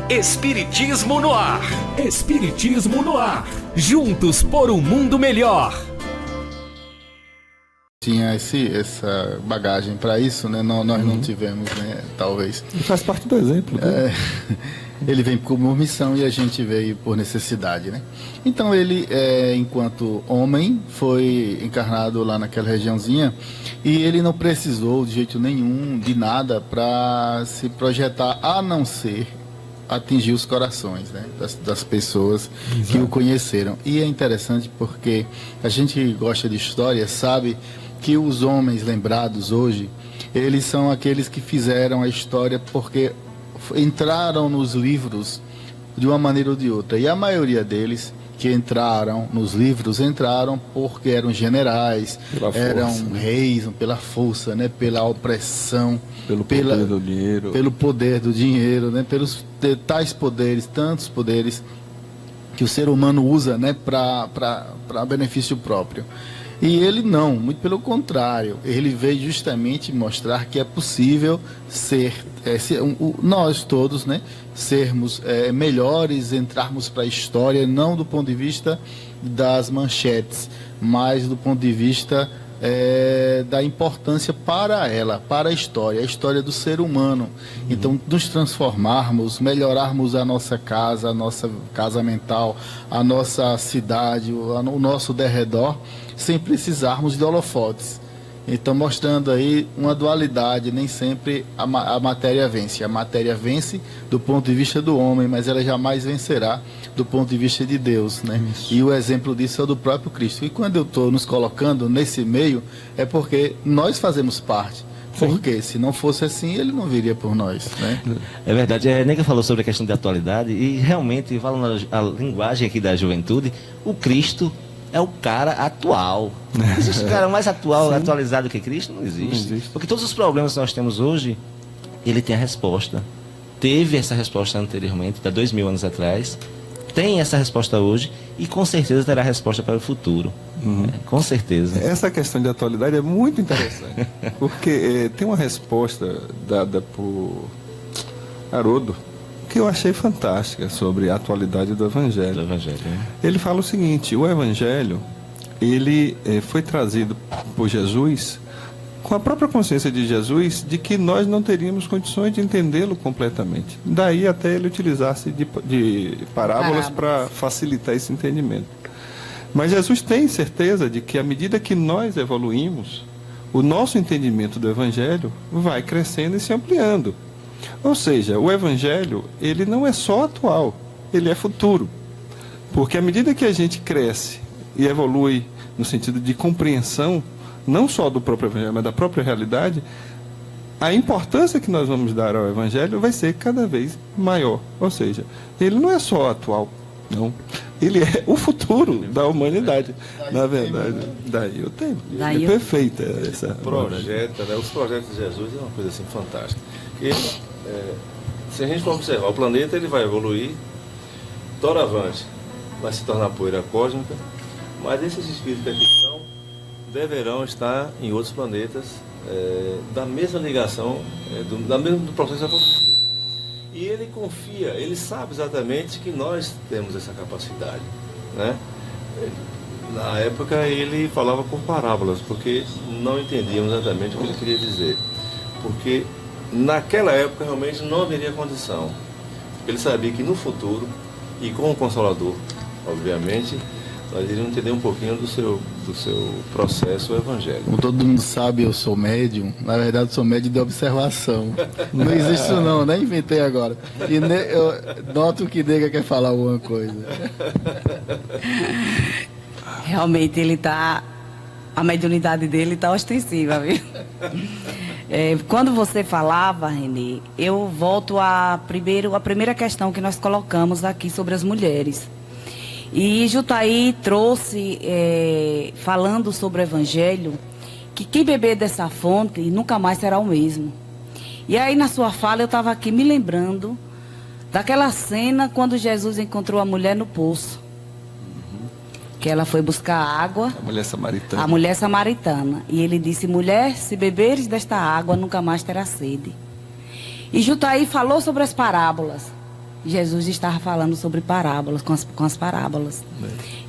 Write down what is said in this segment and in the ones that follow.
Espiritismo no ar. Espiritismo no ar. Juntos por um mundo melhor. Tinha essa bagagem para isso, né? Nós não tivemos, né? Talvez. E faz parte do exemplo. Né? Ele vem por missão e a gente veio por necessidade, né? Então ele, enquanto homem, foi encarnado lá naquela regiãozinha e ele não precisou de jeito nenhum de nada para se projetar, a não ser atingir os corações, né, das pessoas que o conheceram. E é interessante porque a gente gosta de história, sabe que os homens lembrados hoje, eles são aqueles que fizeram a história porque entraram nos livros de uma maneira ou de outra. E a maioria deles que entraram nos livros, entraram porque eram generais, eram reis, pela força, né, pela opressão, pelo poder do dinheiro, pelo poder do dinheiro, né, pelos tais poderes, tantos poderes que o ser humano usa, né, para benefício próprio. E ele não, muito pelo contrário, ele veio justamente mostrar que é possível nós todos, né, sermos melhores, entrarmos para a história, não do ponto de vista das manchetes, mas do ponto de vista da importância para ela, para a história do ser humano. Então, nos transformarmos, melhorarmos a nossa casa mental, a nossa cidade, o nosso derredor, sem precisarmos de holofotes. Então, mostrando aí uma dualidade, nem sempre a matéria vence. A matéria vence do ponto de vista do homem, mas ela jamais vencerá do ponto de vista de Deus, né? Isso. E o exemplo disso é o do próprio Cristo. E quando eu estou nos colocando nesse meio, é porque nós fazemos parte. Porque se não fosse assim, ele não viria por nós, né? É verdade. A Nega falou sobre a questão da atualidade e realmente, falando a linguagem aqui da juventude, o Cristo é o cara atual. Não existe um cara mais atual, atualizado que Cristo? Não existe. Porque todos os problemas que nós temos hoje, ele tem a resposta. Teve essa resposta anteriormente, há 2000 anos atrás. Tem essa resposta hoje e com certeza terá resposta para o futuro. Com certeza. Essa questão de atualidade é muito interessante. Porque tem uma resposta dada por Haroldo que eu achei fantástica sobre a atualidade do Evangelho. Ele fala o seguinte: o Evangelho ele foi trazido por Jesus com a própria consciência de Jesus de que nós não teríamos condições de entendê-lo completamente. Daí até ele utilizasse de parábolas para facilitar esse entendimento. Mas Jesus tem certeza de que à medida que nós evoluímos, o nosso entendimento do Evangelho vai crescendo e se ampliando. Ou seja, o Evangelho, ele não é só atual, ele é futuro. Porque à medida que a gente cresce e evolui no sentido de compreensão, não só do próprio Evangelho, mas da própria realidade, a importância que nós vamos dar ao Evangelho vai ser cada vez maior. Ou seja, ele não é só atual, não. Ele é o futuro da humanidade. Na verdade, daí eu tenho. É perfeita essa projeta, né? Os projetos de Jesus é uma coisa assim fantástica. Ele, se a gente for observar, o planeta ele vai evoluir, doravante vai se tornar poeira cósmica, mas esses espíritos que aqui estão deverão estar em outros planetas da mesma ligação, do processo evolutivo. E ele confia, ele sabe exatamente que nós temos essa capacidade, né? Na época ele falava por parábolas, porque não entendíamos exatamente o que ele queria dizer. Porque naquela época realmente não haveria condição. Ele sabia que no futuro, e com o Consolador, obviamente, nós iríamos entender um pouquinho do seu processo evangélico. Como todo mundo sabe, eu sou médium. Na verdade, eu sou médium de observação. Não existe isso não, nem inventei agora. E eu noto que Nega quer falar alguma coisa. Realmente a mediunidade dele está ostensiva, viu? Quando você falava, Renê, eu volto a primeira questão que nós colocamos aqui sobre as mulheres. E Jutaí trouxe, falando sobre o Evangelho, que quem beber dessa fonte nunca mais será o mesmo. E aí na sua fala eu estava aqui me lembrando daquela cena quando Jesus encontrou a mulher no poço. Que ela foi buscar água. A mulher samaritana. A mulher samaritana. E ele disse: mulher, se beberes desta água, nunca mais terá sede. E Jutaí falou sobre as parábolas. Jesus estava falando sobre parábolas, com as parábolas.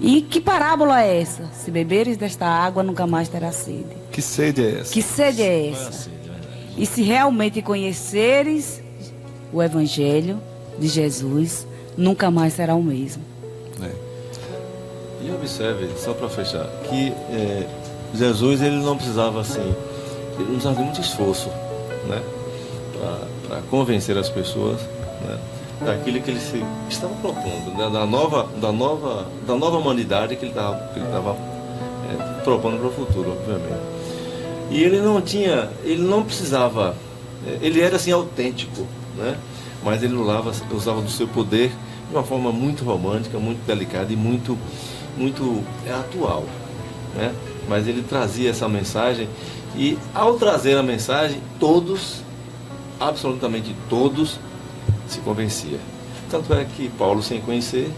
E que parábola é essa? Se beberes desta água, nunca mais terás sede. Que sede é essa? Que sede é essa? E se realmente conheceres o Evangelho de Jesus, nunca mais será o mesmo. E observe, só para fechar, que Jesus ele não precisava assim, ele não precisava de muito esforço, né, para convencer as pessoas, né, daquilo que ele estava propondo, né, da nova humanidade que ele estava propondo para o futuro, obviamente. E ele não precisava, ele era assim autêntico, né, mas ele usava do seu poder de uma forma muito romântica, muito delicada e muito atual, né? Mas ele trazia essa mensagem e ao trazer a mensagem, absolutamente todos, se convenciam. Tanto é que Paulo, sem conhecer,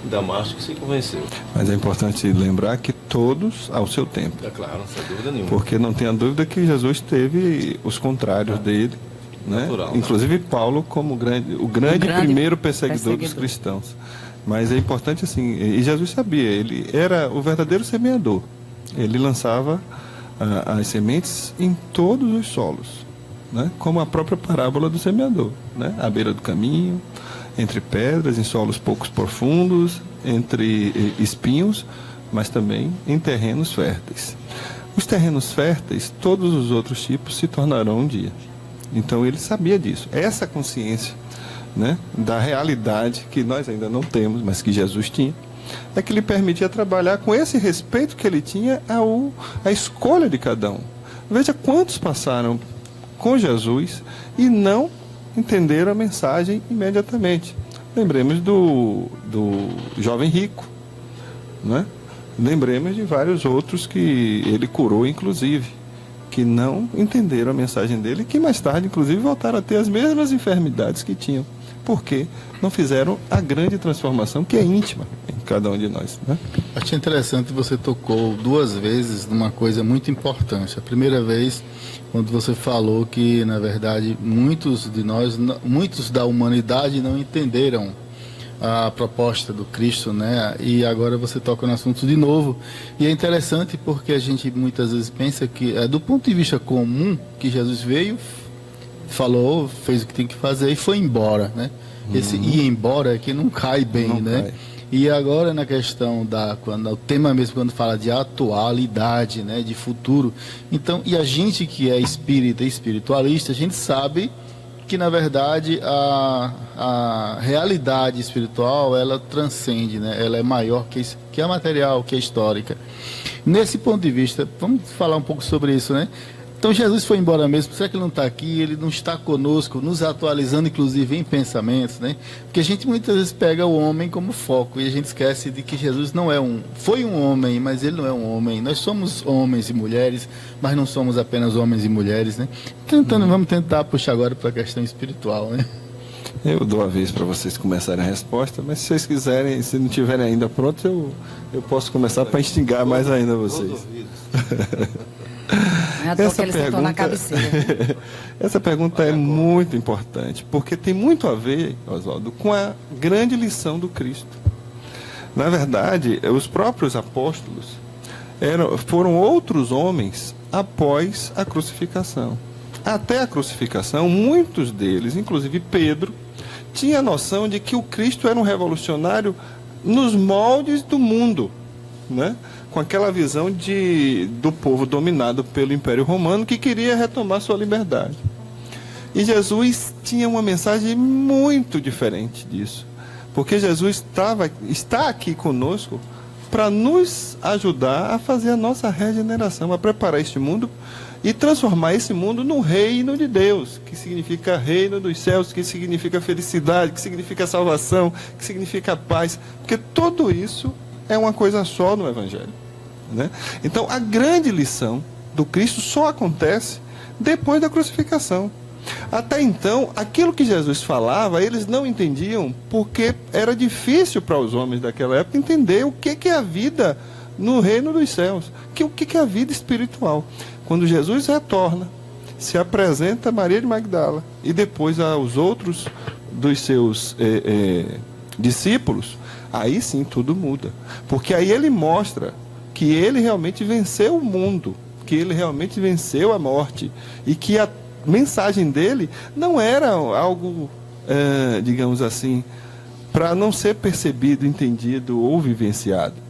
Damasco se convenceu. Mas é importante lembrar que todos ao seu tempo. É claro, sem dúvida nenhuma. Porque não tenha dúvida que Jesus teve os contrários dele, né? Natural, inclusive Paulo como o grande primeiro perseguidor dos cristãos. Mas é importante assim, e Jesus sabia, ele era o verdadeiro semeador. Ele lançava as sementes em todos os solos, né? Como a própria parábola do semeador, né? À beira do caminho, entre pedras, em solos poucos profundos, entre espinhos, mas também em terrenos férteis. Os terrenos férteis, todos os outros tipos se tornarão um dia. Então ele sabia disso. Essa consciência, né, da realidade que nós ainda não temos, mas que Jesus tinha, é que lhe permitia trabalhar com esse respeito que ele tinha à escolha de cada um. Veja quantos passaram com Jesus e não entenderam a mensagem imediatamente. Lembremos do jovem rico, né? Lembremos de vários outros que ele curou, inclusive, que não entenderam a mensagem dele e que mais tarde, inclusive, voltaram a ter as mesmas enfermidades que tinham, porque não fizeram a grande transformação que é íntima em cada um de nós, né? Achei interessante que você tocou 2 vezes numa coisa muito importante. A primeira vez, quando você falou que, na verdade, muitos da humanidade não entenderam a proposta do Cristo, né? E agora você toca no assunto de novo. E é interessante porque a gente muitas vezes pensa que, do ponto de vista comum, que Jesus veio, falou, fez o que tem que fazer e foi embora, né? Esse ir embora é que não cai bem, não, né? Cai. E agora na questão o tema mesmo quando fala de atualidade, né, de futuro. Então, e a gente que é espírita e espiritualista, a gente sabe que na verdade a realidade espiritual ela transcende, né? Ela é maior que a material, que a histórica. Nesse ponto de vista, vamos falar um pouco sobre isso, né? Então Jesus foi embora mesmo, será que ele não está aqui, ele não está conosco, nos atualizando inclusive em pensamentos, né? Porque a gente muitas vezes pega o homem como foco e a gente esquece de que Jesus não é foi um homem, mas ele não é um homem. Nós somos homens e mulheres, mas não somos apenas homens e mulheres, né? Vamos tentar puxar agora para a questão espiritual, né? Eu dou a vez para vocês começarem a resposta, mas se vocês quiserem, se não tiverem ainda pronto, eu posso começar para instigar mais ainda vocês. Essa pergunta é muito importante, porque tem muito a ver, Oswaldo, com a grande lição do Cristo. Na verdade, os próprios apóstolos foram outros homens após a crucificação. Até a crucificação, muitos deles, inclusive Pedro, tinha a noção de que o Cristo era um revolucionário nos moldes do mundo, né? Com aquela visão do povo dominado pelo Império Romano que queria retomar sua liberdade. E Jesus tinha uma mensagem muito diferente disso, porque Jesus está aqui conosco para nos ajudar a fazer a nossa regeneração, a preparar este mundo e transformar esse mundo no reino de Deus, que significa reino dos céus, que significa felicidade, que significa salvação, que significa paz, porque tudo isso é uma coisa só no Evangelho, né? Então, a grande lição do Cristo só acontece depois da crucificação. Até então, aquilo que Jesus falava, eles não entendiam, porque era difícil para os homens daquela época entender o que é a vida no reino dos céus, o que é a vida espiritual. Quando Jesus retorna, se apresenta a Maria de Magdala e depois aos outros dos seus discípulos, aí sim tudo muda. Porque aí ele mostra que ele realmente venceu o mundo, que ele realmente venceu a morte, e que a mensagem dele não era algo, digamos assim, para não ser percebido, entendido ou vivenciado.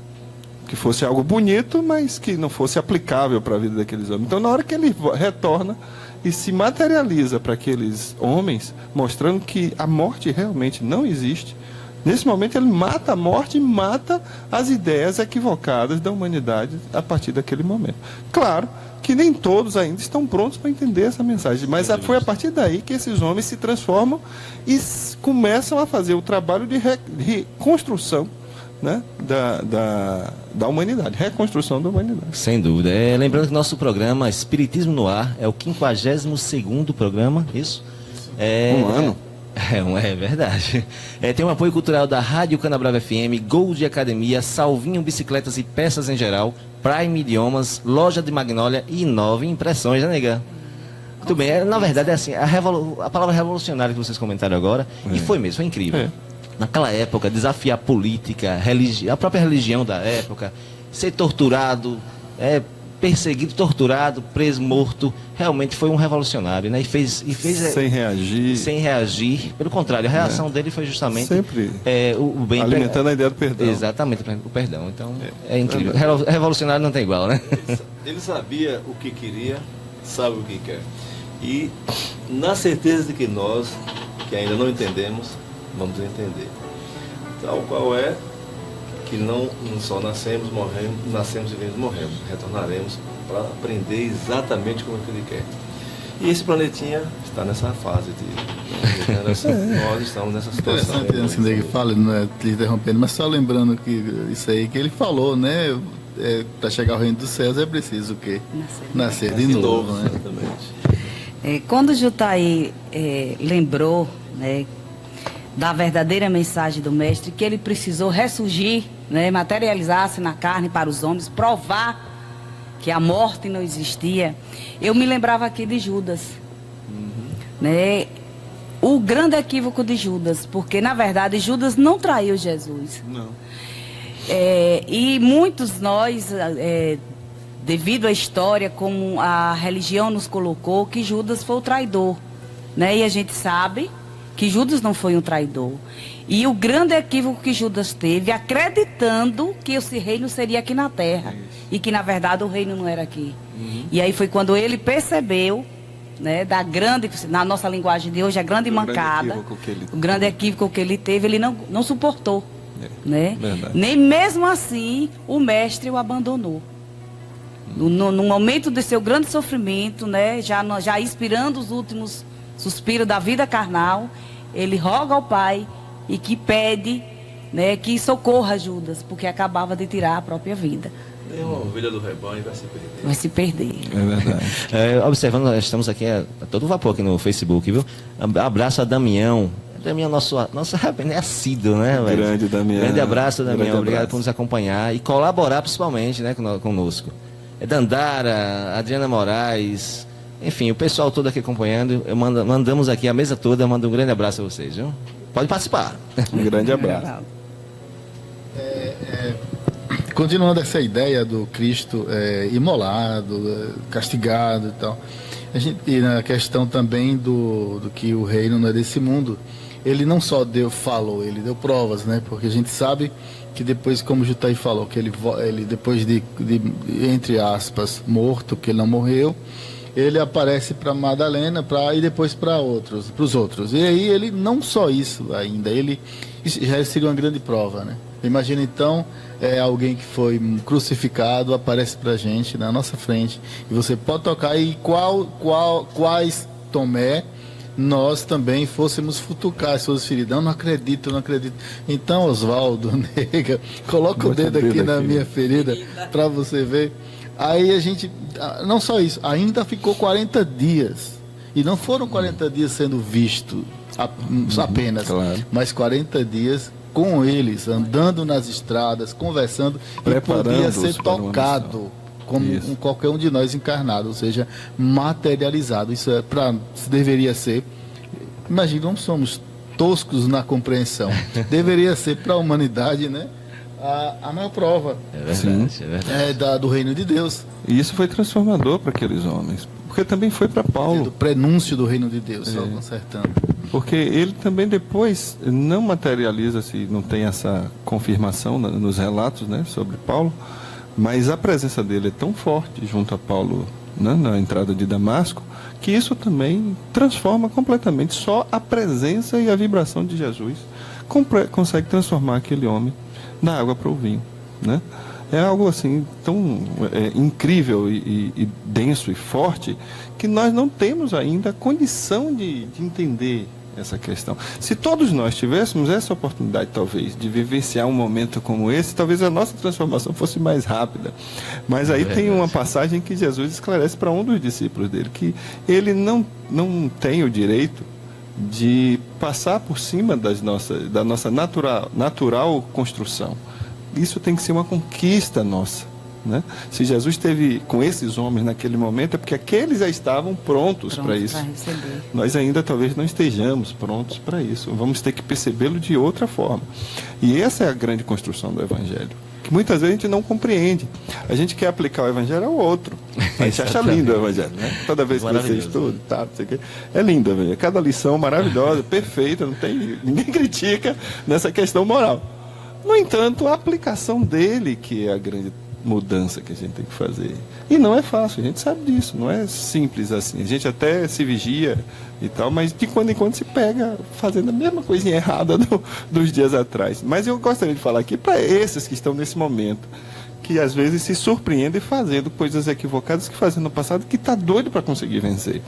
Que fosse algo bonito, mas que não fosse aplicável para a vida daqueles homens. Então, na hora que ele retorna e se materializa para aqueles homens, mostrando que a morte realmente não existe, nesse momento ele mata a morte e mata as ideias equivocadas da humanidade a partir daquele momento. Claro que nem todos ainda estão prontos para entender essa mensagem, mas foi a partir daí que esses homens se transformam e começam a fazer o trabalho de reconstrução, né, da humanidade, reconstrução da humanidade. Sem dúvida. Lembrando que nosso programa Espiritismo no Ar é o 52º programa, isso? Um ano. É verdade. Tem um apoio cultural da Rádio Canabrava FM, Gold Academia, Salvinho Bicicletas e Peças em Geral, Prime Idiomas, Loja de Magnólia e Nove Impressões, né, nega? Muito bem. Na verdade, é assim, a palavra revolucionária que vocês comentaram agora, e foi mesmo, foi incrível. Naquela época, desafiar a política, a própria religião da época, ser torturado, perseguido, torturado, preso, morto, realmente foi um revolucionário, né? E fez sem reagir. Sem reagir. Pelo contrário, a reação dele foi justamente sempre o bem, alimentando a ideia do perdão. Exatamente, o perdão. Então, é incrível. Revolucionário não tem igual, né? Ele sabia o que queria, sabe o que quer. E na certeza de que nós, que ainda não entendemos, vamos entender. Tal qual é que não só nascemos e vivemos, morremos. Retornaremos para aprender exatamente como é que ele quer. E esse planetinha está nessa fase nós estamos nessa situação. Interessante antes que fala, não é te interrompendo, mas só lembrando que isso aí que ele falou, né? Para chegar ao reino dos céus é preciso o quê? Nascer de novo, né? Exatamente. Quando o Jutaí lembrou, né, da verdadeira mensagem do mestre, que ele precisou ressurgir, né, materializar-se na carne para os homens, provar que a morte não existia, eu me lembrava aqui de Judas. Né? O grande equívoco de Judas, porque na verdade Judas não traiu Jesus. Não. E muitos nós, devido à história, como a religião nos colocou, que Judas foi o traidor. Né? E a gente sabe que Judas não foi um traidor. E o grande equívoco que Judas teve, acreditando que esse reino seria aqui na terra. E que, na verdade, o reino não era aqui. E aí foi quando ele percebeu, né, da grande, na nossa linguagem de hoje, a grande mancada, o grande equívoco que ele teve, ele não suportou. Né? Nem mesmo assim, o mestre o abandonou. No momento de seu grande sofrimento, né, já inspirando os últimos suspiro da vida carnal, ele roga ao Pai e que pede, né, que socorra Judas, porque acabava de tirar a própria vida. É uma ovelha do rebanho, vai se perder. Vai se perder. É verdade. Observando, nós estamos aqui a todo vapor aqui no Facebook, viu? Abraço a Damião. Damião, nosso é assíduo, né? Grande Damião. Grande abraço, Damião. Grande Obrigado abraço por nos acompanhar e colaborar principalmente, né, conosco. Dandara, Adriana Moraes, enfim, o pessoal todo aqui acompanhando. Mandamos aqui a mesa toda, mando um grande abraço a vocês, viu? Pode participar. Um grande abraço. Continuando essa ideia do Cristo imolado, castigado e tal, e na questão também do que o reino não é desse mundo, ele não só falou, ele deu provas, né? Porque a gente sabe que depois, como o Jutaí falou, que ele depois de, entre aspas, morto, que ele não morreu, ele aparece para Madalena e depois para os outros. E aí ele, não só isso ainda, isso já seria uma grande prova, né? Imagina então, alguém que foi crucificado aparece para a gente na nossa frente e você pode tocar e quais Tomé nós também fôssemos futucar as suas feridas. Não acredito. Então, Oswaldo, nega, coloca o dedo aqui na minha ferida para você ver. Aí a gente, não só isso, ainda ficou 40 dias. E não foram 40 dias sendo visto apenas, claro, mas 40 dias com eles, andando nas estradas, conversando, e podia ser tocado como qualquer um de nós encarnado, ou seja, materializado. Isso deveria ser. Imagina, não somos toscos na compreensão. Deveria ser para a humanidade, né, a maior prova É verdade, é verdade. do reino de Deus, E isso foi transformador para aqueles homens, porque também foi para do Paulo, prenúncio do reino de Deus, só consertando. porque ele também depois não materializa-se, não tem essa confirmação nos relatos, né, sobre Paulo, mas a presença dele é tão forte junto a Paulo, né, na entrada de Damasco, que isso também transforma completamente. Só a presença e a vibração de Jesus consegue transformar aquele homem da água para o vinho, né? É algo assim tão incrível e denso e forte que nós não temos ainda a condição de entender essa questão. Se todos nós tivéssemos essa oportunidade, talvez, de vivenciar um momento como esse, talvez a nossa transformação fosse mais rápida. Mas aí tem uma passagem que Jesus esclarece para um dos discípulos dele, que ele não tem o direito de passar por cima da nossa natural construção. Isso tem que ser uma conquista nossa, né? Se Jesus esteve com esses homens naquele momento, é porque aqueles já estavam prontos para isso. Receber. Nós ainda talvez não estejamos prontos para isso. Vamos ter que percebê-lo de outra forma. E essa é a grande construção do Evangelho, que muitas vezes a gente não compreende. A gente quer aplicar o Evangelho ao outro. A gente acha lindo o Evangelho, né? Toda vez que você estuda, tá, não sei o quê. É lindo, Evangelho. Cada lição maravilhosa, perfeita, ninguém critica nessa questão moral. No entanto, a aplicação dele que é a grande mudança que a gente tem que fazer. E não é fácil, a gente sabe disso, não é simples assim. A gente até se vigia e tal, mas de quando em quando se pega fazendo a mesma coisinha errada dos dias atrás. Mas eu gostaria de falar aqui para esses que estão nesse momento, que às vezes se surpreendem fazendo coisas equivocadas que fazem no passado, que está doido para conseguir vencer.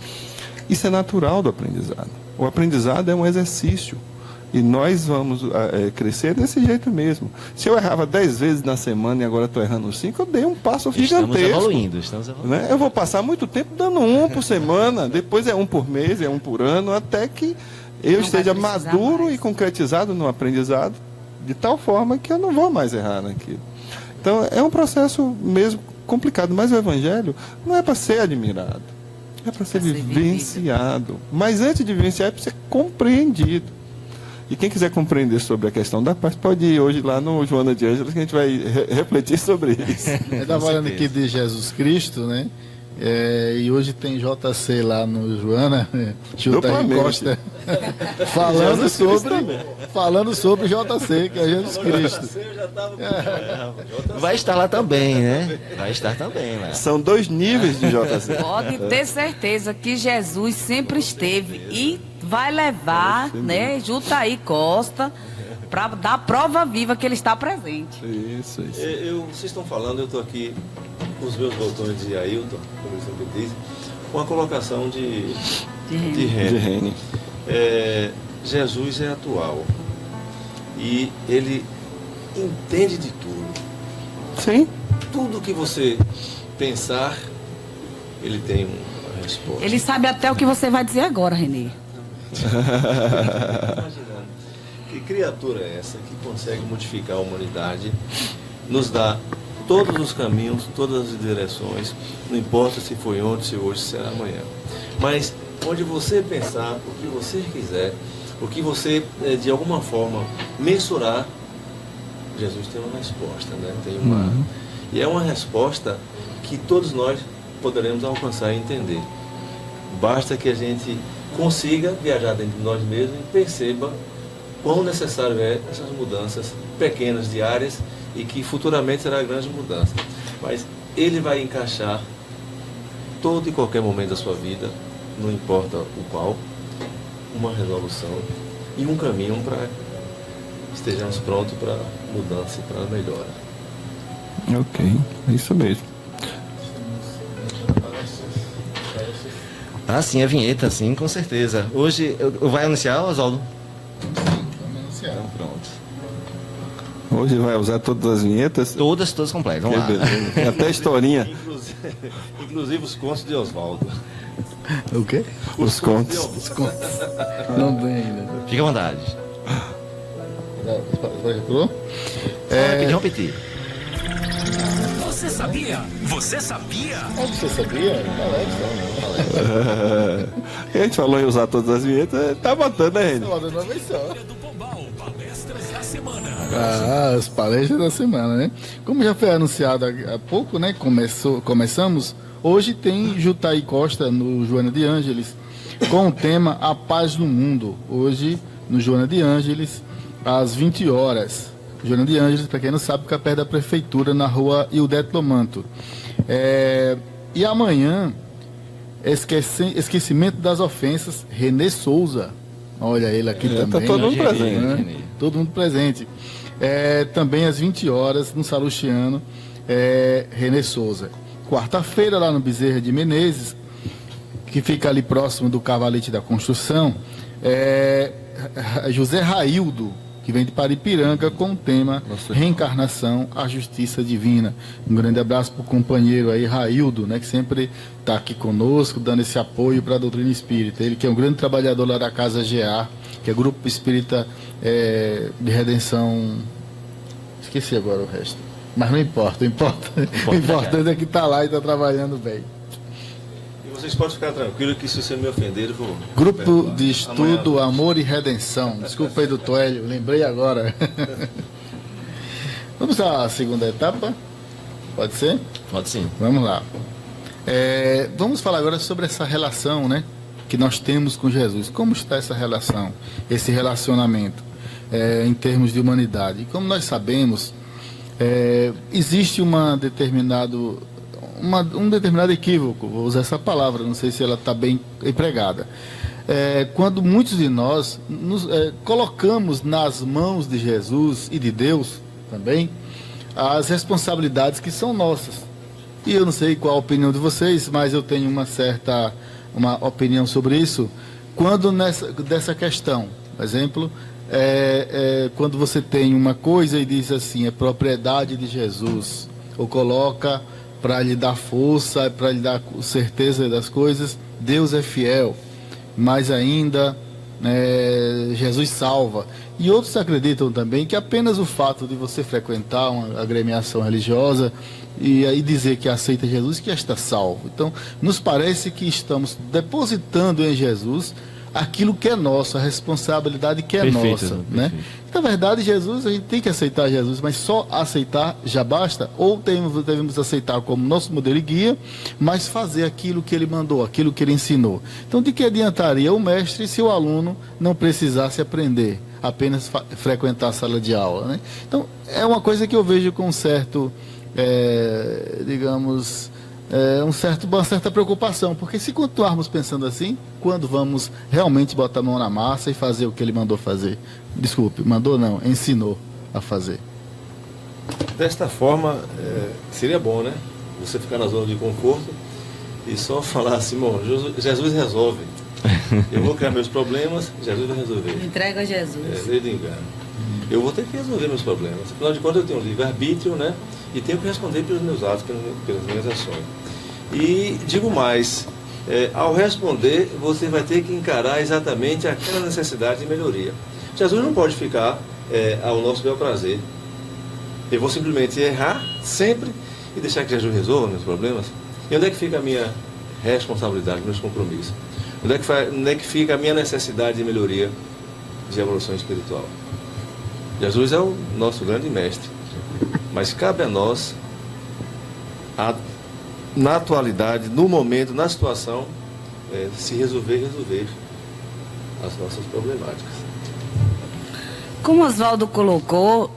Isso é natural do aprendizado. O aprendizado é um exercício. E nós vamos crescer desse jeito mesmo. Se eu errava 10 vezes na semana e agora estou errando 5, eu dei um passo gigantesco. Estamos evoluindo. Né? Eu vou passar muito tempo dando 1 por semana, depois é 1 por mês, é 1 por ano, até que eu esteja maduro mais e concretizado no aprendizado, de tal forma que eu não vou mais errar naquilo. Então é um processo mesmo complicado, mas o Evangelho não é para ser admirado, é para ser vivenciado. Mas antes de vivenciar, é para ser compreendido. E quem quiser compreender sobre a questão da paz, pode ir hoje lá no Joana de Ângeles, que a gente vai refletir sobre isso. Está falando aqui de Jesus Cristo, né? E hoje tem JC lá no Joana, Chuta Costa, falando sobre JC, que é Jesus Cristo. Vai estar lá também, né? Vai estar também lá. São 2 níveis de JC. Pode ter certeza que Jesus sempre esteve e vai levar, né, Jutaí Costa, para dar prova viva que ele está presente. Isso. Vocês estão falando, eu estou aqui com os meus botões de Ailton, como ele sempre diz, com a colocação de Rene. Jesus é atual e ele entende de tudo. Sim. Tudo que você pensar, ele tem uma resposta. Ele sabe até o que você vai dizer agora, Renê. Imaginando que criatura é essa que consegue modificar a humanidade, nos dá todos os caminhos, todas as direções, não importa se foi ontem, se hoje, se será amanhã. Mas onde você pensar, o que você quiser, o que você de alguma forma mensurar, Jesus tem uma resposta, né? E é uma resposta que todos nós poderemos alcançar e entender. Basta que a gente consiga viajar dentro de nós mesmos e perceba quão necessário é essas mudanças pequenas, diárias, e que futuramente será a grande mudança. Mas ele vai encaixar todo e qualquer momento da sua vida, não importa o qual, uma resolução e um caminho para estejamos prontos para mudança e para melhora. Ok, é isso mesmo. Ah, sim, a vinheta, sim, com certeza. Hoje, vai anunciar, Oswaldo? Vamos anunciar. Então, pronto. Hoje vai usar todas as vinhetas? Todas completas, vamos lá. Tem até a historinha. Inclusive os contos de Oswaldo. O quê? Os contos. Não tem ainda. Fica à vontade. Já reparou? Pode repetir. Você Você sabia? Você sabia? Você sabia? A gente falou em usar todas as vinhetas, tá botando, né, Reni? Uma vez só. Do Pombal, palestras da semana. As palestras da semana, né? Como já foi anunciado há pouco, né? Começamos. Hoje tem Jutaí Costa no Joana de Ângeles com o tema A Paz no Mundo. Hoje no Joana de Ângeles às 20 horas. Joana de Ângeles, para quem não sabe, fica perto da prefeitura, na rua Ildete Lomanto. E amanhã, esquecimento das ofensas, Renê Souza. Olha ele aqui também. Tá todo mundo presente. Né? Todo mundo presente. Também às 20 horas, no Salustiano, Renê Souza. Quarta-feira, lá no Bezerra de Menezes, que fica ali próximo do Cavalete da Construção, José Raildo, que vem de Paripiranga, com o tema Reencarnação, a Justiça Divina. Um grande abraço para o companheiro aí, Raildo, né, que sempre está aqui conosco, dando esse apoio para a doutrina espírita. Ele que é um grande trabalhador lá da Casa GA, que é Grupo Espírita de Redenção. Esqueci agora o resto. Mas não importa, o importante é que está lá e está trabalhando bem. E vocês podem ficar tranquilos que se você me ofender, eu vou... Grupo de Estudo Amor e Redenção. Desculpa aí do Toélio, lembrei agora. Vamos à segunda etapa? Pode ser? Pode sim. Vamos lá. Vamos falar agora sobre essa relação, né, que nós temos com Jesus. Como está essa relação, esse relacionamento em termos de humanidade? E como nós sabemos, existe um determinado equívoco, vou usar essa palavra, não sei se ela está bem empregada. Quando muitos de nós nos colocamos nas mãos de Jesus e de Deus também as responsabilidades que são nossas. E eu não sei qual a opinião de vocês, mas eu tenho uma opinião sobre isso. Quando dessa questão, por exemplo, quando você tem uma coisa e diz assim, é propriedade de Jesus, ou coloca para lhe dar força, para lhe dar certeza das coisas, Deus é fiel, mas ainda Jesus salva. E outros acreditam também que apenas o fato de você frequentar uma agremiação religiosa e aí dizer que aceita Jesus, que já está salvo. Então, nos parece que estamos depositando em Jesus aquilo que é nosso, a responsabilidade que é Perfeito, nossa, né? perfeito. Na verdade, Jesus, a gente tem que aceitar Jesus, mas só aceitar já basta? Ou devemos aceitar como nosso modelo e guia, mas fazer aquilo que ele mandou, aquilo que ele ensinou? Então, de que adiantaria o mestre se o aluno não precisasse aprender, apenas frequentar a sala de aula, né? Então, é uma coisa que eu vejo com um certo, uma certa preocupação, porque se continuarmos pensando assim, quando vamos realmente botar a mão na massa e fazer o que ele mandou fazer? Desculpe, mandou não, ensinou a fazer. Desta forma, seria bom, né? Você ficar na zona de conforto e só falar assim, bom, Jesus resolve. Eu vou criar meus problemas, Jesus vai resolver. Entrega a Jesus. Lei do engano. Eu vou ter que resolver meus problemas. Afinal de contas, eu tenho um livre-arbítrio, né? E tenho que responder pelos meus atos, pelas minhas ações. E digo mais, ao responder, você vai ter que encarar exatamente aquela necessidade de melhoria. Jesus não pode ficar ao nosso bel prazer. Eu vou simplesmente errar sempre e deixar que Jesus resolva meus problemas. E onde é que fica a minha responsabilidade, meus compromissos? Onde é que fica a minha necessidade de melhoria, de evolução espiritual? Jesus é o nosso grande mestre, mas cabe a nós, na atualidade, no momento, na situação, se resolver as nossas problemáticas. Como Oswaldo colocou,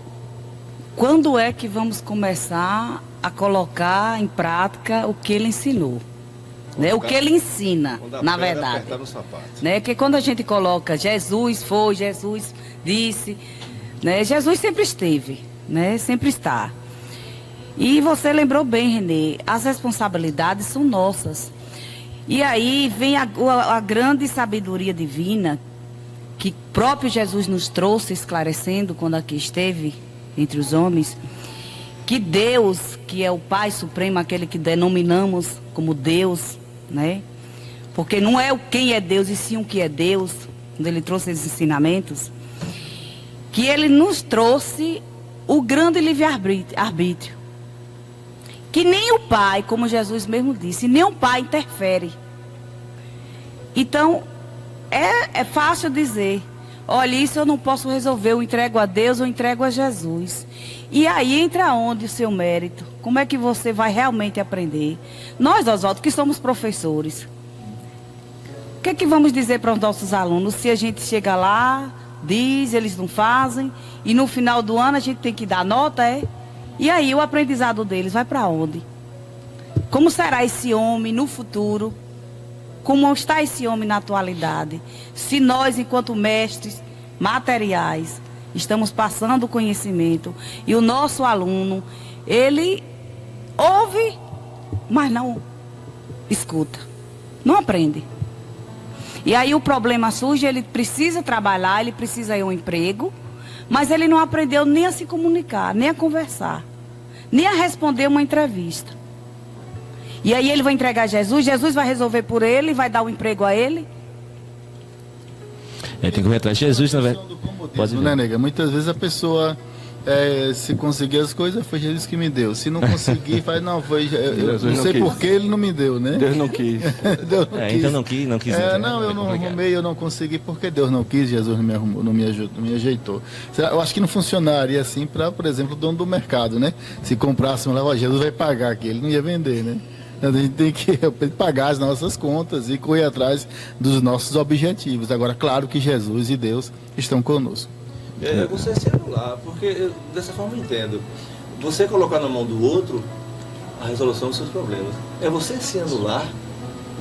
quando é que vamos começar a colocar em prática o que ele ensinou? Né? O que ele ensina, na verdade. No sapato. Né? Porque quando a gente coloca Jesus foi, Jesus disse, né? Jesus sempre esteve, né? Sempre está. E você lembrou bem, Renê, as responsabilidades são nossas. E aí vem a grande sabedoria divina que próprio Jesus nos trouxe, esclarecendo quando aqui esteve entre os homens, que Deus, que é o Pai Supremo, aquele que denominamos como Deus, né? Porque não é o quem é Deus, e sim o que é Deus, quando ele trouxe esses ensinamentos, que ele nos trouxe o grande livre-arbítrio. que nem o pai, como Jesus mesmo disse, nem o pai interfere. Então, é fácil dizer, olha, isso eu não posso resolver, eu entrego a Deus, eu entrego a Jesus. E aí entra onde o seu mérito? Como é que você vai realmente aprender? Nós, Oswaldo, que somos professores, o que é que vamos dizer para os nossos alunos se a gente chega lá, diz, eles não fazem, e no final do ano a gente tem que dar nota, E aí o aprendizado deles vai para onde? Como será esse homem no futuro? Como está esse homem na atualidade? Se nós, enquanto mestres materiais, estamos passando o conhecimento e o nosso aluno, ele ouve, mas não escuta, não aprende. E aí o problema surge, ele precisa trabalhar, ele precisa ir a um emprego, mas ele não aprendeu nem a se comunicar, nem a conversar, nem a responder uma entrevista. E aí ele vai entregar a Jesus, Jesus vai resolver por ele, vai dar um emprego a ele. Tem que correr atrás de Jesus, na verdade. Pode ver, né, nega? Muitas vezes a pessoa, se conseguir as coisas, foi Jesus que me deu. Se não conseguir, faz, não, foi. Eu não sei por que ele não me deu, né? Deus não quis. Deus não quis. Então não quis. Não, eu não arrumei, eu não consegui, porque Deus não quis, Jesus não me arrumou, não me ajeitou. Eu acho que não funcionaria assim para, por exemplo, o dono do mercado, né? Se comprássemos lá, Jesus vai pagar aqui, ele não ia vender, né? A gente tem que pagar as nossas contas e correr atrás dos nossos objetivos. Agora, claro que Jesus e Deus estão conosco. Você se anular, porque dessa forma eu entendo. Você colocar na mão do outro a resolução dos seus problemas. É você se anular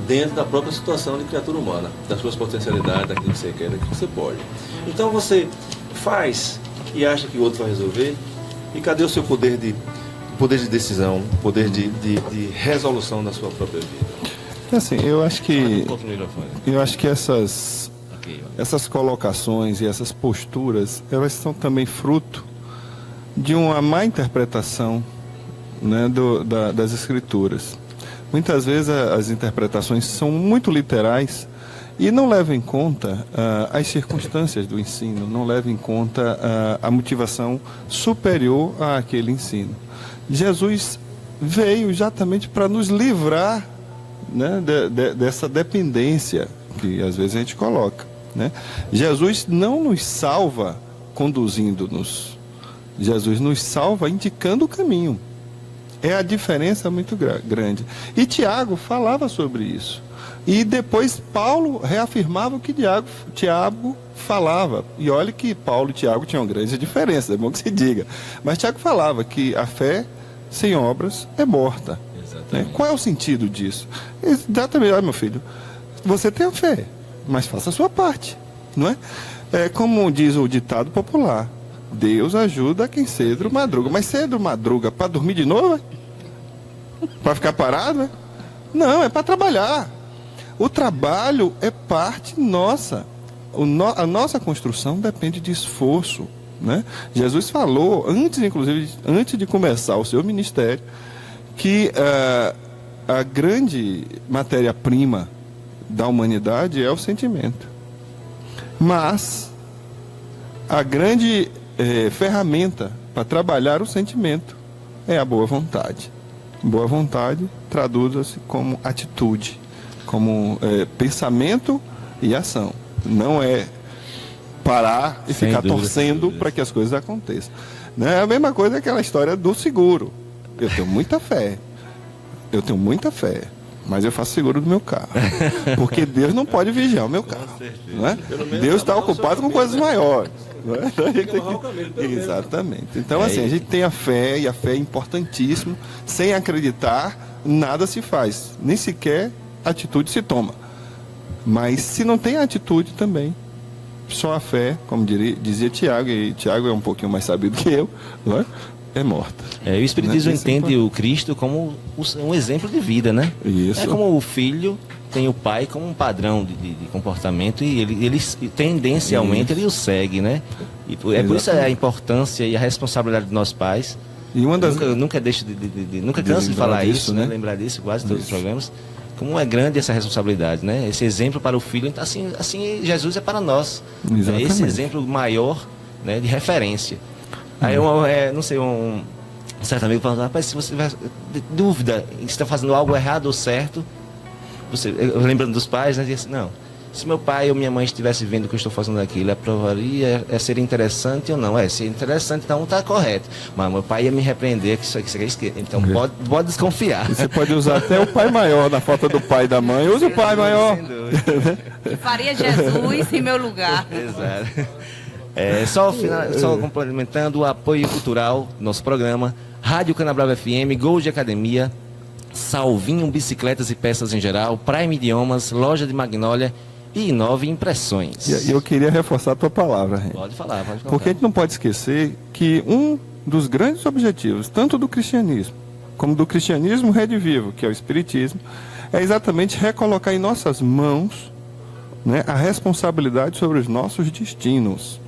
dentro da própria situação de criatura humana, das suas potencialidades, daquilo que você quer, daquilo que você pode. Então você faz e acha que o outro vai resolver, e cadê o seu poder de decisão, poder de resolução da sua própria vida? Assim, eu acho que essas colocações e essas posturas, elas são também fruto de uma má interpretação, né, das escrituras. Muitas vezes as interpretações são muito literais e não levam em conta as circunstâncias do ensino, não levam em conta a motivação superior àquele ensino. Jesus veio exatamente para nos livrar, né, dessa dependência que às vezes a gente coloca, né? Jesus não nos salva conduzindo-nos, Jesus nos salva indicando o caminho. É a diferença muito grande. E Tiago falava sobre isso. E depois Paulo reafirmava o que Tiago falava. E olha que Paulo e Tiago tinham grande diferença, é bom que se diga. Mas Tiago falava que a fé sem obras é morta. Né? Qual é o sentido disso? Exatamente, olha, meu filho, você tem a fé, mas faça a sua parte, não é? É como diz o ditado popular: Deus ajuda quem cedo madruga. Mas cedo madruga para dormir de novo? Para ficar parado? É? Não, é para trabalhar. O trabalho é parte nossa. A nossa construção depende de esforço, né? Jesus falou, antes de começar o seu ministério, que a grande matéria-prima da humanidade é o sentimento. Mas a grande ferramenta para trabalhar o sentimento é a boa vontade. Boa vontade traduz-se como atitude, como pensamento e ação. Não é parar e ficar torcendo para que as coisas aconteçam. Não é a mesma coisa que aquela história do seguro. Eu tenho muita fé, mas eu faço seguro do meu carro, porque Deus não pode vigiar o meu carro, não é? Deus está ocupado com coisas maiores, não é? Então, exatamente. Então, assim, a gente tem a fé, e a fé é importantíssimo. Sem acreditar, nada se faz, nem sequer atitude se toma. Mas se não tem atitude também, só a fé, como dizia Tiago, e Tiago é um pouquinho mais sabido que eu, não é? É morta. O Espiritismo entende o Cristo como um exemplo de vida, né? Isso. É como o filho tem o pai como um padrão de comportamento, e ele tendencialmente ele o segue, né? E é por isso a importância e a responsabilidade dos nossos pais. E uma das... Nunca canso de falar isso, né? né? Lembrar disso, quase todos os programas. Como é grande essa responsabilidade, né? Esse exemplo para o filho, então, assim Jesus é para nós. Exatamente. Esse exemplo maior, né, de referência. Aí não sei, Um certo amigo falou, rapaz, se você tiver dúvida em que está fazendo algo errado ou certo, eu lembrando dos pais, né, disse assim, não, se meu pai ou minha mãe estivesse vendo o que eu estou fazendo aqui, ele aprovaria, seria interessante ou não? Se é interessante, então está correto. Mas meu pai ia me repreender que isso aqui é esquerda. Então pode desconfiar. E você pode usar até o pai maior, na falta do pai e da mãe. Use o pai maior. Faria Jesus em meu lugar. Exato. Só complementando o apoio cultural do nosso programa, Rádio Canabrava FM, Gol de Academia, Salvinho Bicicletas e Peças em Geral, Prime Idiomas, Loja de Magnólia e Inove Impressões. E eu queria reforçar a tua palavra, René. Pode falar. Porque a gente não pode esquecer que um dos grandes objetivos, tanto do cristianismo, como do cristianismo Rede Vivo, que é o Espiritismo, é exatamente recolocar em nossas mãos, né, a responsabilidade sobre os nossos destinos.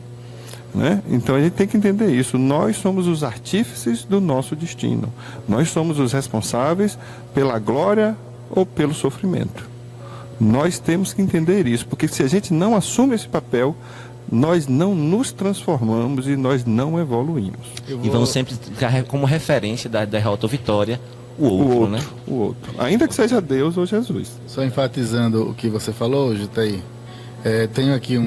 Né? Então a gente tem que entender isso. Nós somos os artífices do nosso destino. Nós somos os responsáveis pela glória ou pelo sofrimento. Nós temos que entender isso, porque se a gente não assume esse papel, nós não nos transformamos e nós não evoluímos. E vamos sempre ficar como referência da derrota ou vitória o outro, né? O outro. Ainda que seja Deus ou Jesus. Só enfatizando o que você falou, Jutaí. Tenho aqui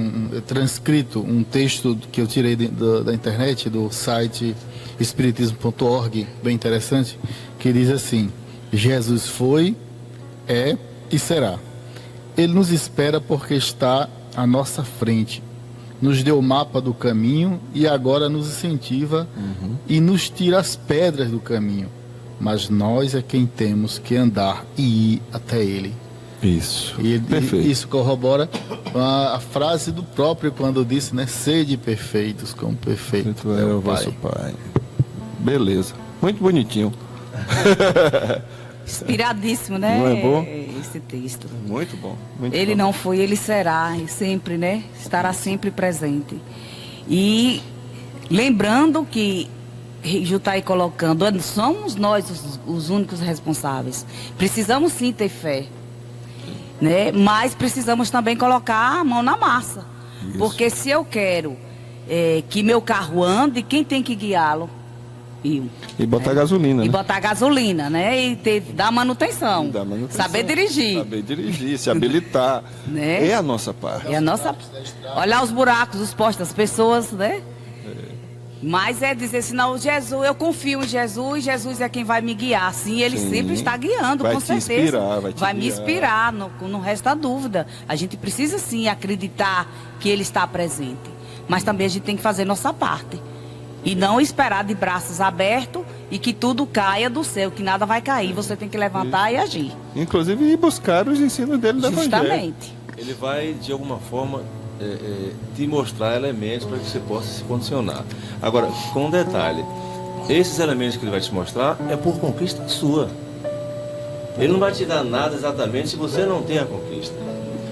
transcrito um texto que eu tirei da internet, do site espiritismo.org, bem interessante, que diz assim: Jesus foi, é e será. Ele nos espera porque está à nossa frente. Nos deu o mapa do caminho e agora nos incentiva e nos tira as pedras do caminho. Mas nós é quem temos que andar e ir até Ele. Isso. E perfeito. Isso corrobora a frase do próprio quando disse, né? Sede perfeitos como perfeito é o vosso Pai. Beleza. Muito bonitinho. Inspiradíssimo, né? Não é bom? Esse texto. Muito bom. Ele não foi, ele será, e sempre, né? Estará sempre presente. E lembrando que Ju está aí colocando, somos nós os únicos responsáveis. Precisamos sim ter fé. Né? Mas precisamos também colocar a mão na massa. Isso. Porque se eu quero que meu carro ande, quem tem que guiá-lo? Eu. E botar gasolina, né? E botar gasolina, né? E dar manutenção. Saber dirigir. Saber dirigir, se habilitar. Né? É a nossa parte. É a nossa... Olhar os buracos, os postos das pessoas, né? Mas é dizer assim, não, Jesus, eu confio em Jesus, Jesus é quem vai me guiar. Sim, Ele sempre está guiando, com certeza. Vai me inspirar, não resta dúvida. A gente precisa sim acreditar que Ele está presente. Mas também a gente tem que fazer nossa parte. E não esperar de braços abertos e que tudo caia do céu, que nada vai cair. Você tem que levantar e agir. Inclusive ir buscar os ensinos dele da Evangelho. Justamente. Ele vai, de alguma forma, te mostrar elementos para que você possa se condicionar. Agora, com um detalhe, esses elementos que ele vai te mostrar é por conquista sua. Ele não vai te dar nada exatamente se você não tem a conquista.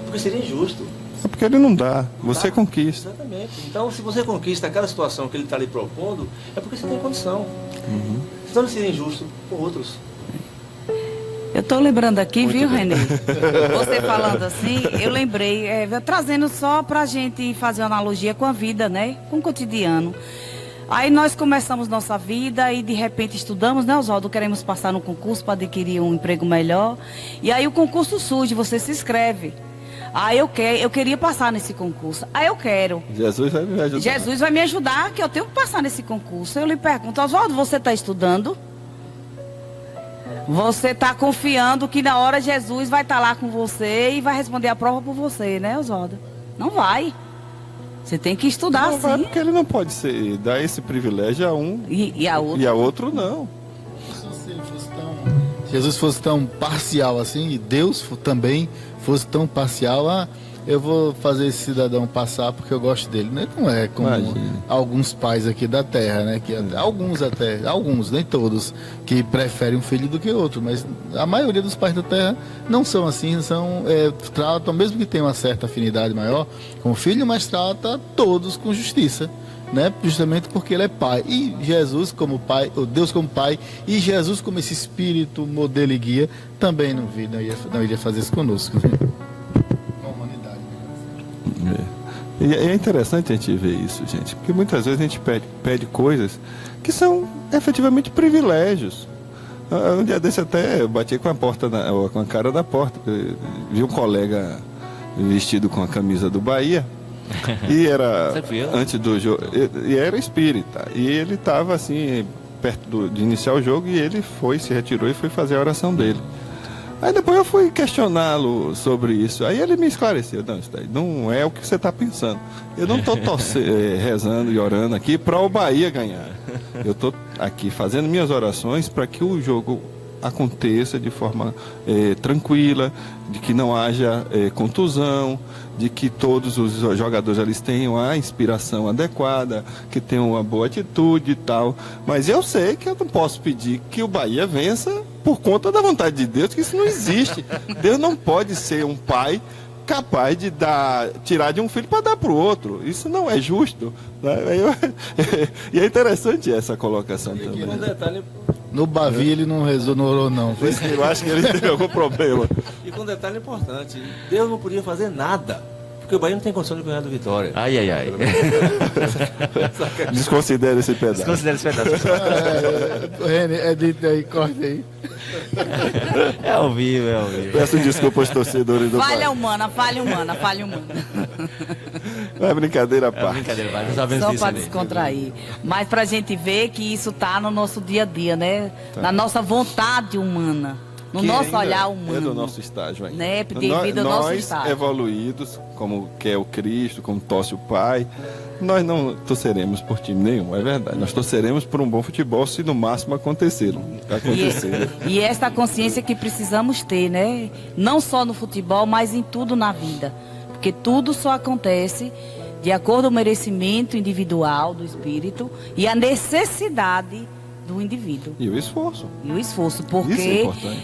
Porque seria injusto. É porque ele não dá, você conquista. Exatamente. Então, se você conquista aquela situação que ele está lhe propondo, é porque você tem condição. Senão não seria injusto com outros. Eu estou lembrando aqui, viu, Renê? Você falando assim, eu lembrei, trazendo só para a gente fazer uma analogia com a vida, né? Com o cotidiano. Aí nós começamos nossa vida e de repente estudamos, né, Oswaldo? Queremos passar no concurso para adquirir um emprego melhor. E aí o concurso surge, você se inscreve. Aí eu queria passar nesse concurso. Aí eu quero. Jesus vai me ajudar. Jesus vai me ajudar, que eu tenho que passar nesse concurso. Eu lhe pergunto, Oswaldo, você está estudando? Você está confiando que na hora Jesus vai estar lá com você e vai responder a prova por você, né, Oswaldo? Não vai. Você tem que estudar não sim. Vai, porque ele não pode dar esse privilégio a um e a outro. E a outro não. Se Jesus fosse tão parcial assim, e Deus também fosse tão parcial, eu vou fazer esse cidadão passar porque eu gosto dele. Né? Não é como alguns pais aqui da terra, né? Que alguns, nem todos, que preferem um filho do que outro, mas a maioria dos pais da terra não são assim, tratam, mesmo que tenham uma certa afinidade maior com o filho, mas trata todos com justiça. Né? Justamente porque ele é pai. E Jesus como pai, ou Deus como pai, e Jesus como esse espírito, modelo e guia, também não iria fazer isso conosco. Né? Com a humanidade. E é interessante a gente ver isso, gente, porque muitas vezes a gente pede coisas que são efetivamente privilégios. Um dia desse até eu bati com a cara da porta, vi um colega vestido com a camisa do Bahia, e era antes do jogo, e era espírita, e ele estava assim, perto de iniciar o jogo, e ele se retirou e foi fazer a oração dele. Aí depois eu fui questioná-lo sobre isso. Aí ele me esclareceu: não, isso daí não é o que você está pensando. Eu não estou rezando e orando aqui para o Bahia ganhar. Eu estou aqui fazendo minhas orações para que o jogo aconteça de forma tranquila, de que não haja contusão, de que todos os jogadores eles tenham a inspiração adequada, que tenham uma boa atitude e tal. Mas eu sei que eu não posso pedir que o Bahia vença por conta da vontade de Deus, que isso não existe. Deus não pode ser um pai capaz de tirar de um filho para dar para o outro. Isso não é justo, né? E é interessante essa colocação também. Um detalhe, No Bavi ele não rezou, não orou, não. Eu acho que ele teve algum problema. e com um detalhe importante, Deus não podia fazer nada, porque o Bahia não tem condição de ganhar do Vitória. Ai. Desconsidere esse pedaço. Desconsidera esse pedaço. Reni, edita aí, corta aí. É ao vivo. Peço desculpa aos torcedores do Falha Bahia. humana, falha humana. É brincadeira à parte. Brincadeira, vai. Nós sabemos Só disso, para né? descontrair. Mas para a gente ver que isso está no nosso dia a dia, né? Na nossa vontade humana. No Que nosso ainda olhar humano. É do nosso estágio ainda. Né? Devido ao nosso estágio. Nós, evoluídos, como quer o Cristo, como torce o Pai, nós não torceremos por time nenhum, é verdade. Nós torceremos por um bom futebol se no máximo acontecer. E esta consciência que precisamos ter, né? Não só no futebol, mas em tudo na vida. Porque tudo só acontece de acordo com o merecimento individual do espírito e a necessidade do indivíduo. E o esforço. Porque Isso é importante.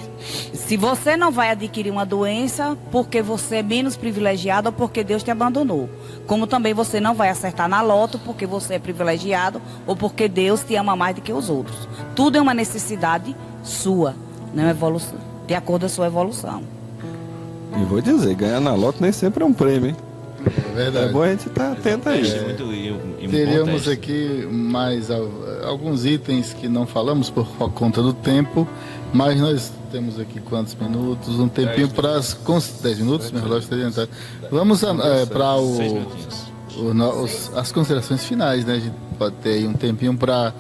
se você não vai adquirir uma doença porque você é menos privilegiado ou porque Deus te abandonou. Como também você não vai acertar na loto porque você é privilegiado ou porque Deus te ama mais do que os outros. Tudo é uma necessidade sua, não é evolução, de acordo com a sua evolução. E vou dizer, ganhar na loto nem sempre é um prêmio, hein? É verdade. É bom a gente estar atento a isso. Teríamos aqui mais alguns itens que não falamos por conta do tempo, mas nós temos aqui quantos minutos? Um tempinho para as 10 minutos, meu relógio está adiantado. Vamos para as considerações finais, né? A gente pode ter aí um tempinho para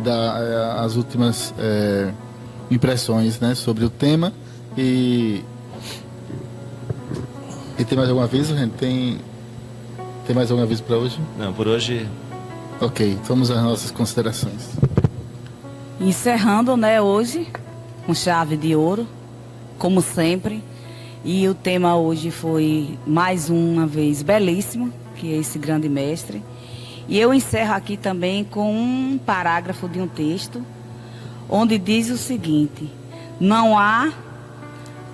dar as últimas impressões, né, sobre o tema. E tem mais algum aviso, gente? Tem mais algum aviso para hoje? Não, por hoje. Ok, vamos às nossas considerações. Encerrando, né, hoje, com chave de ouro, como sempre. E o tema hoje foi, mais uma vez, belíssimo, que é esse grande mestre. E eu encerro aqui também com um parágrafo de um texto, onde diz o seguinte: não há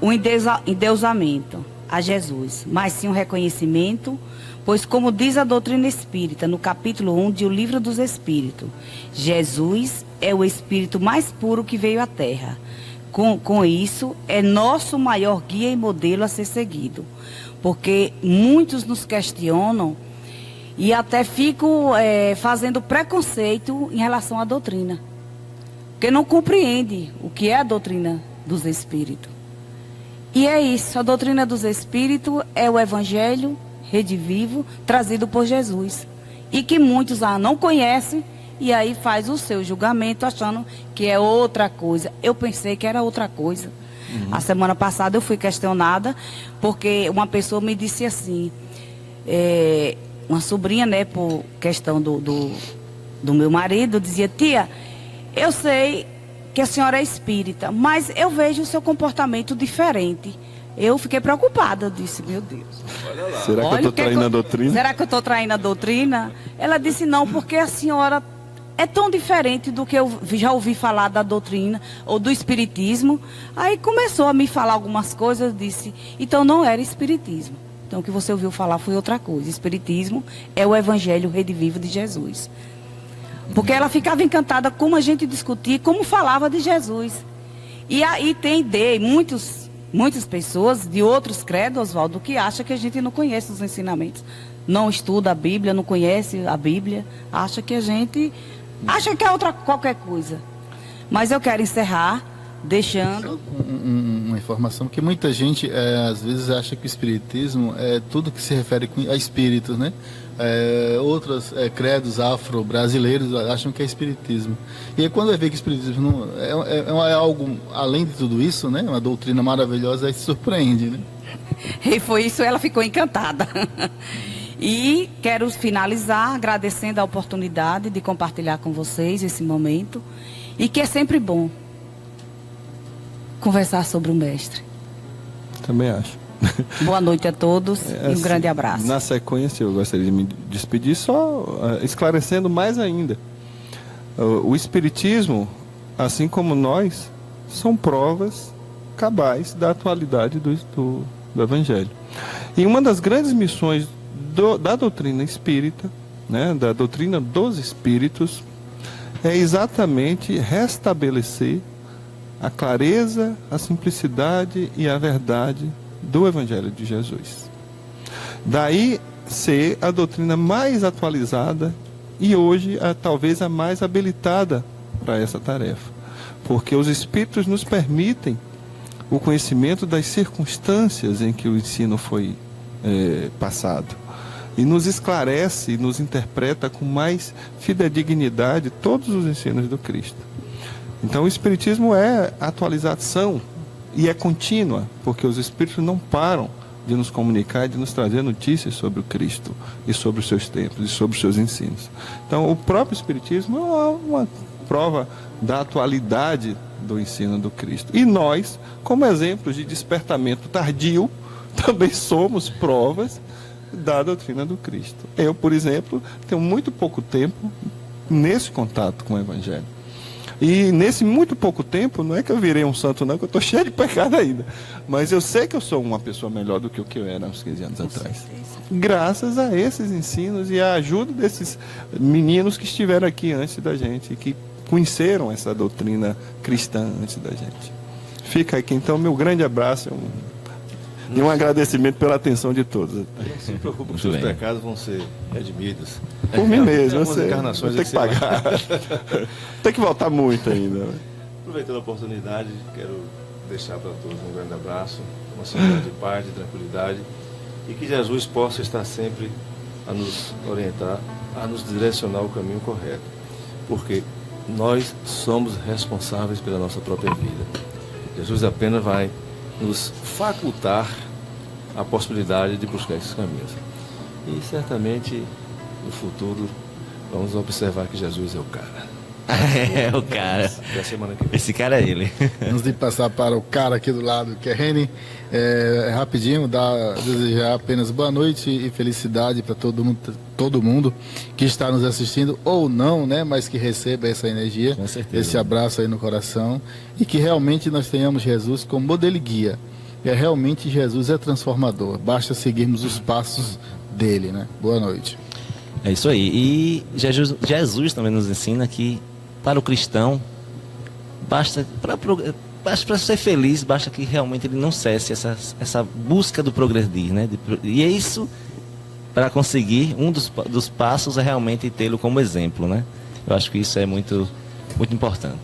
um endeusamento a Jesus, mas sim um reconhecimento, pois como diz a doutrina espírita, no capítulo 1 de O Livro dos Espíritos, Jesus é o espírito mais puro que veio à Terra. Com isso, é nosso maior guia e modelo a ser seguido. Porque muitos nos questionam e até ficam fazendo preconceito em relação à doutrina. Porque não compreende o que é a doutrina dos Espíritos. E é isso, a doutrina dos Espíritos é o Evangelho redivivo trazido por Jesus. E que muitos não conhecem e aí faz o seu julgamento achando que é outra coisa. Eu pensei que era outra coisa. A semana passada eu fui questionada porque uma pessoa me disse assim, uma sobrinha, né, por questão do meu marido, dizia: tia, eu sei que a senhora é espírita, mas eu vejo o seu comportamento diferente. Eu fiquei preocupada, eu disse: meu Deus. Será que eu estou traindo a doutrina? Será que eu estou traindo a doutrina? Ela disse: não, porque a senhora é tão diferente do que eu já ouvi falar da doutrina ou do espiritismo. Aí começou a me falar algumas coisas, eu disse: então não era espiritismo. Então o que você ouviu falar foi outra coisa. Espiritismo é o Evangelho redivivo de Jesus. Porque ela ficava encantada como a gente discutia, como falava de Jesus. E aí muitos muitas pessoas de outros credos, Oswaldo, que acham que a gente não conhece os ensinamentos. Não estuda a Bíblia, não conhece a Bíblia, acha que é qualquer coisa. Mas eu quero encerrar deixando uma informação que muita gente às vezes acha que o espiritismo é tudo que se refere a espíritos, né? Outros credos afro-brasileiros acham que é espiritismo. E aí, quando vai ver que o espiritismo não, é algo além de tudo isso, né? Uma doutrina maravilhosa, aí se surpreende, né? E foi isso, ela ficou encantada. E quero finalizar agradecendo a oportunidade de compartilhar com vocês esse momento. E que é sempre bom conversar sobre o mestre. Também acho. Boa noite a todos e um grande abraço. Na sequência, eu gostaria de me despedir só esclarecendo mais ainda. O Espiritismo, assim como nós, são provas cabais da atualidade do Evangelho. E uma das grandes missões da doutrina espírita, né, da doutrina dos espíritos, é exatamente restabelecer a clareza, a simplicidade e a verdade do Evangelho de Jesus. Daí ser a doutrina mais atualizada e hoje talvez a mais habilitada para essa tarefa, porque os Espíritos nos permitem o conhecimento das circunstâncias em que o ensino foi passado e nos esclarece e nos interpreta com mais fidedignidade todos os ensinos do Cristo. Então o Espiritismo é atualização e é contínua, porque os Espíritos não param de nos comunicar e de nos trazer notícias sobre o Cristo e sobre os seus tempos e sobre os seus ensinos. Então o próprio Espiritismo é uma prova da atualidade do ensino do Cristo. E nós, como exemplos de despertamento tardio, também somos provas da doutrina do Cristo. Eu, por exemplo, tenho muito pouco tempo nesse contato com o Evangelho. E nesse muito pouco tempo, não é que eu virei um santo não, que eu estou cheio de pecado ainda. Mas eu sei que eu sou uma pessoa melhor do que o que eu era há uns 15 anos atrás. Graças a esses ensinos e à ajuda desses meninos que estiveram aqui antes da gente, que conheceram essa doutrina cristã antes da gente. Fica aqui então meu grande abraço e um agradecimento pela atenção de todos. Não se preocupe, os seus pecados vão ser redimidos. Por mim mesmo, eu sei. Encarnações Tem que pagar. Tem que voltar muito ainda. Aproveitando a oportunidade, quero deixar para todos um grande abraço, uma semana de paz, de tranquilidade, e que Jesus possa estar sempre a nos orientar, a nos direcionar o caminho correto. Porque nós somos responsáveis pela nossa própria vida. Jesus apenas vai nos facultar a possibilidade de buscar esses caminhos. E certamente no futuro vamos observar que Jesus é o cara. É o cara. Da semana que vem. Esse cara é ele. Antes de passar para o cara aqui do lado, que é Reni, rapidinho, desejar apenas boa noite e felicidade para todo mundo que está nos assistindo, ou não, né, mas que receba essa energia, Com certeza. esse abraço aí no coração, e que realmente nós tenhamos Jesus como modelo e guia. Realmente Jesus é transformador, basta seguirmos os passos dele, né? Boa noite. É isso aí. E Jesus também nos ensina que para o cristão, basta para ser feliz, basta que realmente ele não cesse essa busca do progredir, né? E é isso, para conseguir, um dos passos é realmente tê-lo como exemplo, né? Eu acho que isso é muito, muito importante.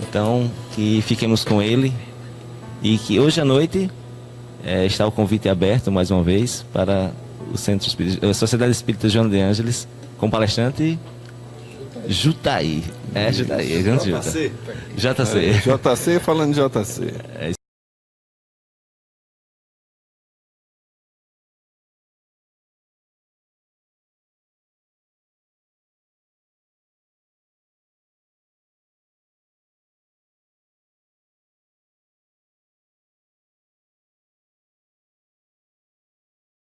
Então, que fiquemos com ele e que hoje à noite está o convite aberto, mais uma vez, para o Centro Espírita, a Sociedade Espírita Joana de Ângeles, com palestrante Jutaí. Jutaí, JC. JC falando de JC. É isso.